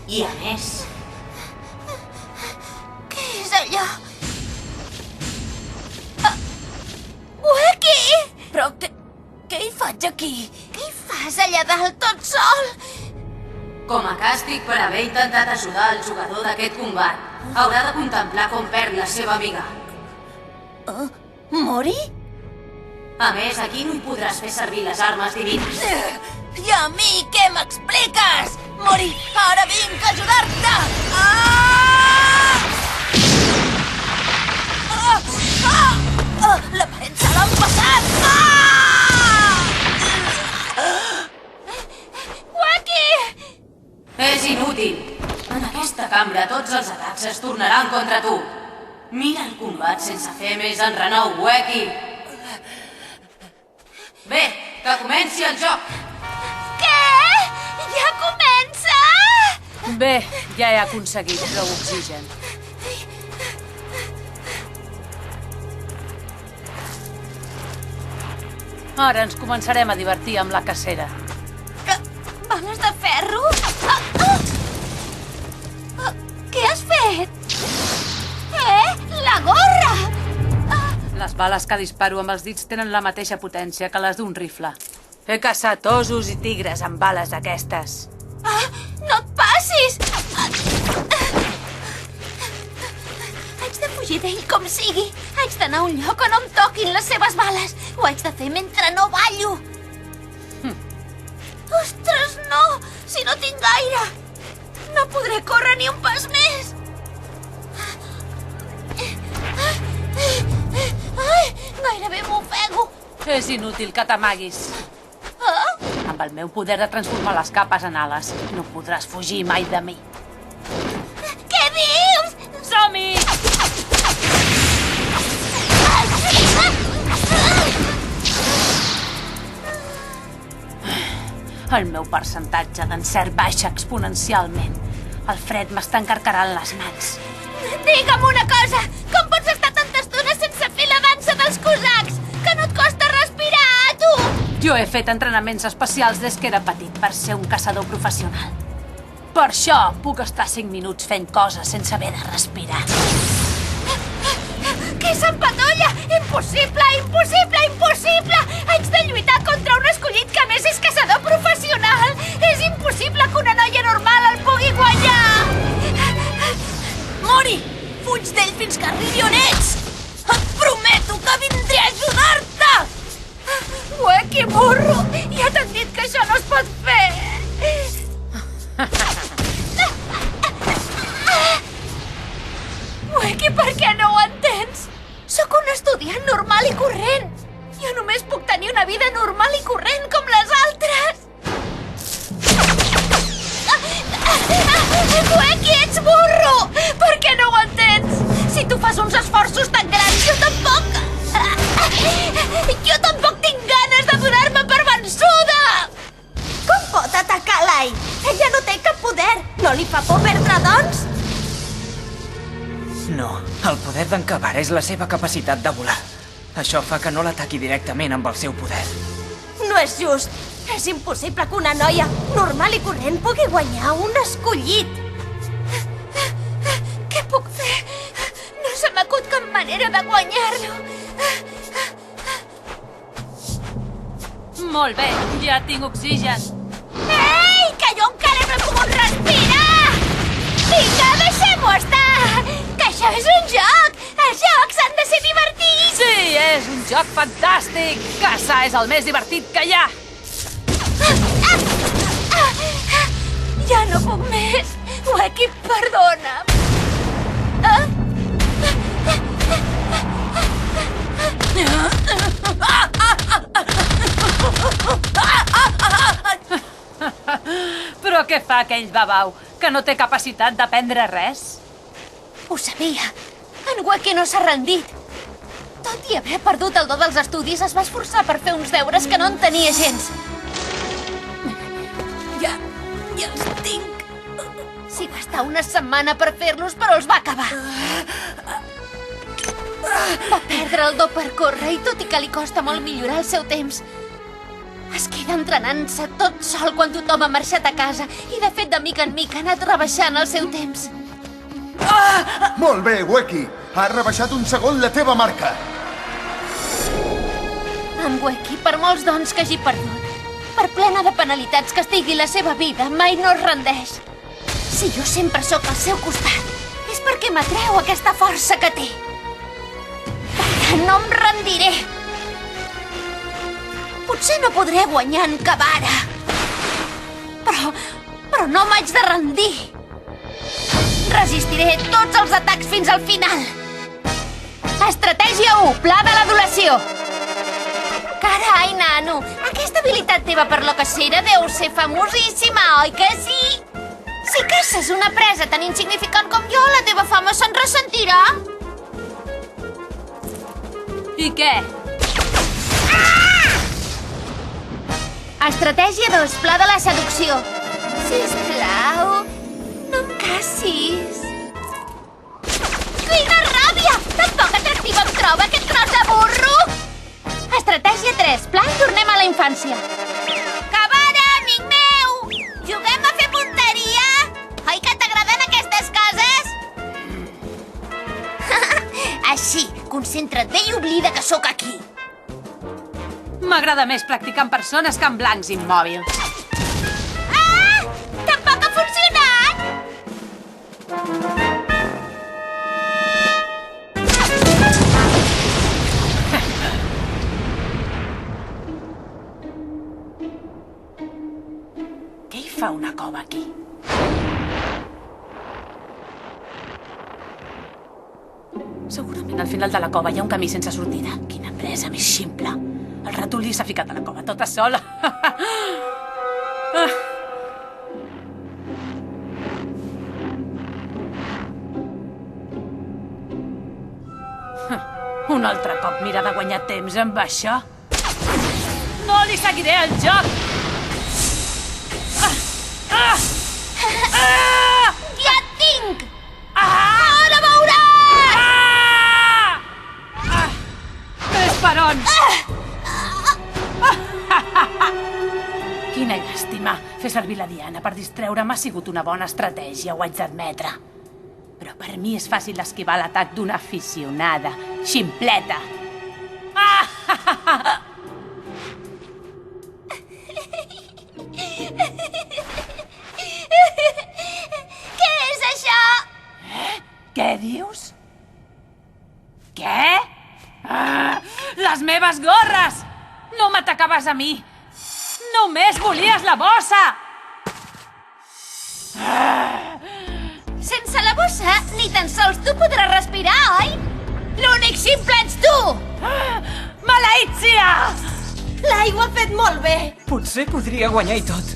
I a més... Què és allò? Weki! Però què hi faig aquí? Què hi fas allà dalt tot sol? Com a càstig per haver intentat ajudar el jugador d'aquest combat, haurà de contemplar com perd la seva amiga. Mori? A més, aquí no hi podràs fer servir les armes divines. I a mi què m'expliques? Mori, ara vinc a ajudar-te! La paret se l'han passat! Weki! És inútil. En aquesta cambra tots els atacs es tornaran contra tu. Mira el combat sense fer més enrenou, Weki. Bé, que comenci el joc. Què? Ja comença? Bé, ja he aconseguit prou oxigen. Ara ens començarem a divertir amb la cacera. Bales de ferro? Què has fet? La gorra! Les bales que disparo amb els dits tenen la mateixa potència que les d'un rifle. He caçat osos i tigres amb bales d'aquestes. No et passis! Haig de fugir d'ell com sigui. Haig d'anar a un lloc on no em toquin les seves bales. Ho haig de fer mentre no ballo. Ostres, no! Si no tinc gaire! No podré córrer ni un pas més! Ai, gairebé m'ofego. És inútil que t'amaguis. Amb el meu poder de transformar les capes en ales, no podràs fugir mai de mi. Què dius? Som-hi! El meu percentatge d'encert baixa exponencialment. El fred m'està encarcarant les mans. Digue'm una cosa! Com pots estar tanta estona sense fer la dansa dels cosacs? Que no et costa respirar, tu! Jo he fet entrenaments especials des que era petit per ser un caçador professional. Per això puc estar 5 minuts fent coses sense haver de respirar. Què s'empatolla? Impossible, impossible, impossible! Haig de lluitar contra un escollit que a més és caçador professional! És impossible que una noia normal el pugui guanyar! Mori, fuig d'ell fins que arribi on ets! Et prometo que vindré a ajudar-te! Weki, burro! Ja t'han dit que això no es pot fer! Weki, per què no ho entens? Sóc un estudiant normal i corrent. Jo només puc tenir una vida normal i corrent com les altres. Weki, ets burro! Per què no ho entens? Si tu fas uns esforços tan grans, jo tampoc... Jo tampoc tinc ganes de donar-me per vençuda! Com pot atacar l'Ai? Ella no té cap poder. No li fa por perdre, doncs? No, el poder d'en Kabar és la seva capacitat de volar. Això fa que no l'ataqui directament amb el seu poder. No és just. És impossible que una noia normal i corrent pugui guanyar un escollit. Què puc fer? No se m'acut cap manera de guanyar-lo. Molt bé, ja tinc oxigen. Ei, que jo encara no he pogut respirar! Vinga, deixem-ho estar! Que això és un joc! Els jocs han de ser divertits! Sí, és un joc fantàstic! Caçar és el més divertit que hi ha! Ja no puc més! Weki, perdona'm! Però què fa aquell babau, que no té capacitat d'aprendre res? Ho sabia. En Weki no s'ha rendit. Tot i haver perdut el do dels estudis, es va esforçar per fer uns deures que no en tenia gens. Ja els tinc. S'hi va estar una setmana per fer-los, però els va acabar. Va perdre el do per córrer i tot i que li costa molt millorar el seu temps, Es queda entrenant-se tot sol quan tothom ha marxat a casa i, de fet, de mica en mica ha anat rebaixant el seu temps. Molt bé, Weki. Has rebaixat un segon la teva marca. En Weki, per molts dons que hagi perdut, per plena de penalitats que estigui la seva vida, mai no es rendeix. Si jo sempre sóc al seu costat, és perquè m'atreu aquesta força que té. Per tant, no em rendiré. Potser no podré guanyar en Kabara. Però no m'haig de rendir. Resistiré tots els atacs fins al final. Estratègia 1, pla de l'adulació. Carai, nano, aquesta habilitat teva per la cacera deu ser famosíssima, oi que sí? Si caces una presa tan insignificant com jo, la teva fama se'n ressentirà. I què? Estratègia 2, pla de la seducció. Sisplau, no em cacis. Quina ràbia! Tan poc atractiu em troba aquest tros de burro! Estratègia 3, pla tornem a la infància. Kabara, amic meu! Juguem a fer punteria? Oi que t'agraden aquestes coses? Així, concentra't bé i oblida que sóc aquí. M'agrada més practicar en persones que en blancs immòbils. Ah! Tampoc ha funcionat! Què hi fa una cova aquí? Segurament al final de la cova hi ha un camí sense sortida. Quina presa més ximple. El ratolí s'ha ficat a la cova tota sola. Un altre cop mira de guanyar temps amb això. No li seguiré el joc! Ja et tinc! Ara veuràs! Esperons! Quina llàstima. Fer servir la diana per distreure'm ha sigut una bona estratègia, ho haig d'admetre. Però per mi és fàcil esquivar l'atac d'una aficionada. Ximpleta! Què és això? Què dius? Què? Les meves gorres! No m'atacaves a mi! Només volies la bossa! Sense la bossa, ni tan sols tu podràs respirar, oi? L'únic ximple ets tu! Maleïtzia! L'Ai ho ha fet molt bé. Potser podria guanyar i tot.